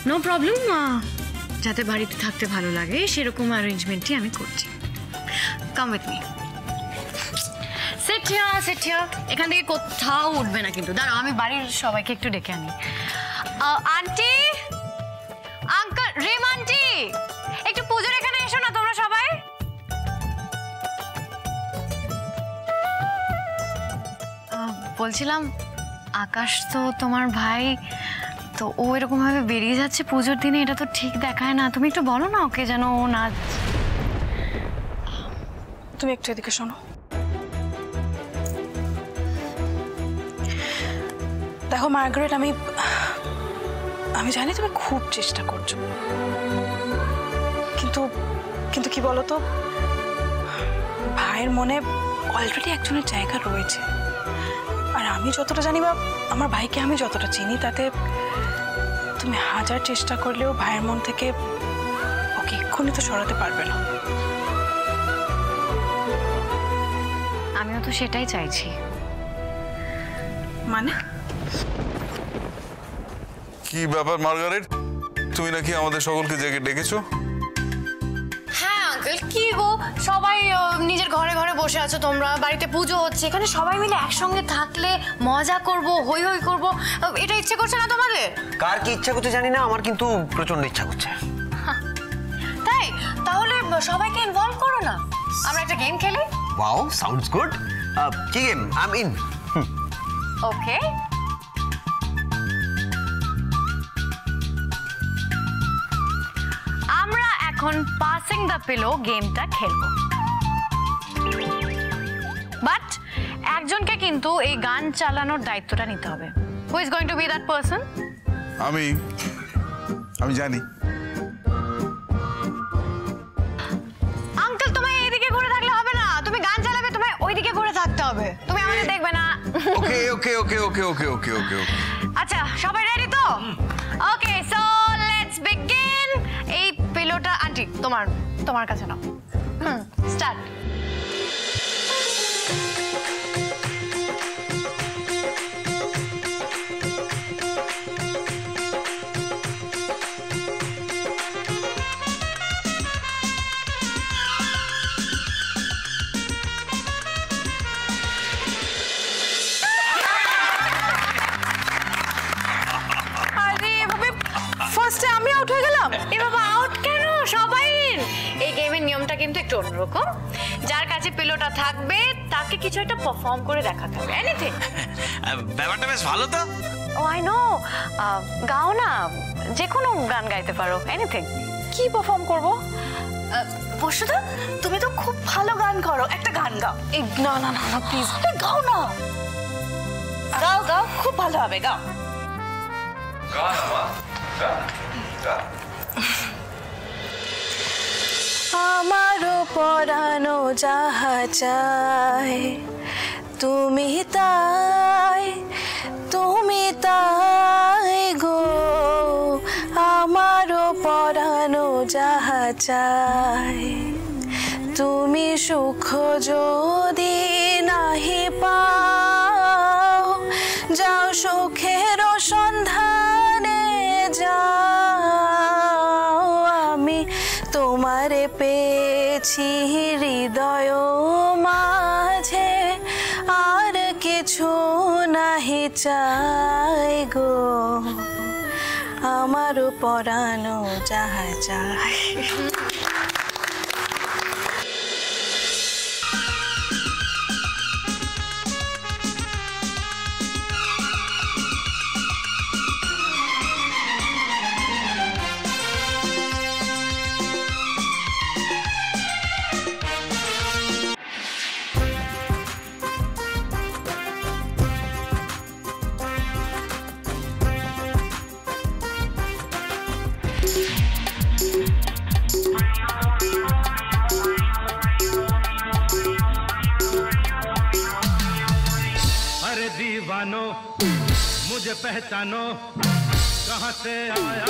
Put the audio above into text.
No problem, যাতে বাড়িতে থাকতে ভালো লাগে সেরকম অ্যারেঞ্জমেন্টই আমি করছি। Come with me. Sit here. এখান থেকে কোথাও উঠবে না কিন্তু। দাঁড়াও, আমি বাড়ির সবাইকে একটু ডেকে আনি। আন্টি, আঙ্কেল, রিম আন্টি, একটু পুজোর এখানে এসো না তোমরা সবাই। বলছিলাম আকাশ তো তোমার ভাই, তো ও এরকম ভাবে বেরিয়ে যাচ্ছে পুজোর দিনে, এটা তো ঠিক দেখায় না। তুমি একটু বলো না ওকে যেন ও না। তুমি একটু এদিকে শোনো। দেখো মার্গারেট, আমি জানি তুমি খুব চেষ্টা করছো, কিন্তু কিন্তু কি বলতো, ভাইয়ের মনে অলরেডি একজনের জায়গা রয়েছে। আর আমি যতটা জানি বা আমার ভাইকে আমি যতটা চিনি, তাতে তুমি হাজার চেষ্টা করলেও ভাইয়ের মন থেকে ওকে এক্ষুনি তো সরাতে পারবে না। আমিও তো সেটাই চাইছি। মানে কি ব্যাপার মার্গারেট, তুমি নাকি আমাদের সকলকে জেগে ডেকেছো? হ্যাঁ আঙ্কেল, কি গো সবাই নিজের ঘরে ঘরে বসে আছো, তোমরা বাড়িতে পুজো হচ্ছে, এখানে সবাই মিলে একসঙ্গে থাকলে মজা করব, হই হই করব, এটা ইচ্ছে করছে না তোমাদের? কার কি ইচ্ছা করছে জানি না, আমার কিন্তু প্রচন্ড ইচ্ছা করছে। তাই তাহলে সবাইকে ইনভলভ করো না, আমরা একটা গেম খেলি। Wow, sounds good. কি game? I am in. Okay, আমরা এখন পাসিং দ্য পিলো গেমটা খেলবো, বাট একজনকে কিন্তু এই গান চালানোর দায়িত্বটা নিতে হবে। Who is going to be that person? আমি জানি। আঙ্কেল, তোমায় এইদিকে ঘুরে থাকলে হবে না, তুমি গান চালাবে, তোমায় ওইদিকে ঘুরে থাকতে হবে, তুমি আমাদের দেখবে না। ওকে ওকে ওকে ওকে ওকে ওকে ওকে ওকে আচ্ছা, সবাই রেডি তো? ওকে, সো লেটস বিগিন। এই পিলোটা আন্টি তোমার কাছে নাও। স্টার্ট। ফার্স্টে আমি আউট হয়ে গেলাম। এ বাবা, আউট কেন? সবাই ইন। এই গেমের নিয়মটা কিন্তু একটু অন্যরকম। যার কাছে পিলোটা থাকবে তাকে কিছু একটা পারফর্ম করে দেখাতে হবে, এনিথিং। ব্যাপারটা বেশ ভালো তো। ও আই নো, গাও না, যে কোনো গান গাইতে পারো, এনিথিং। কি পারফর্ম করব? বসুদা, তুমি তো খুব ভালো গান করো, একটা গান গাও। এই না না না না প্লিজ, গাও না। গাও গাও, খুব ভালো হবে, গাও। আমারও পরানো যাহা চায়, তুমি তাই গো। আমারও পরানো যাহা চায়, তুমি সুখ যদি নাহি পাও, যাও সুখের সন্ধানে যাও। আমি তোমারে পেয়েছি হৃদয় মাঝে, আর কিছু নাহি চাই গো। আমারও পরানো যাহা চায়। दीवानो मुझे पहचानो, कहाँ से आया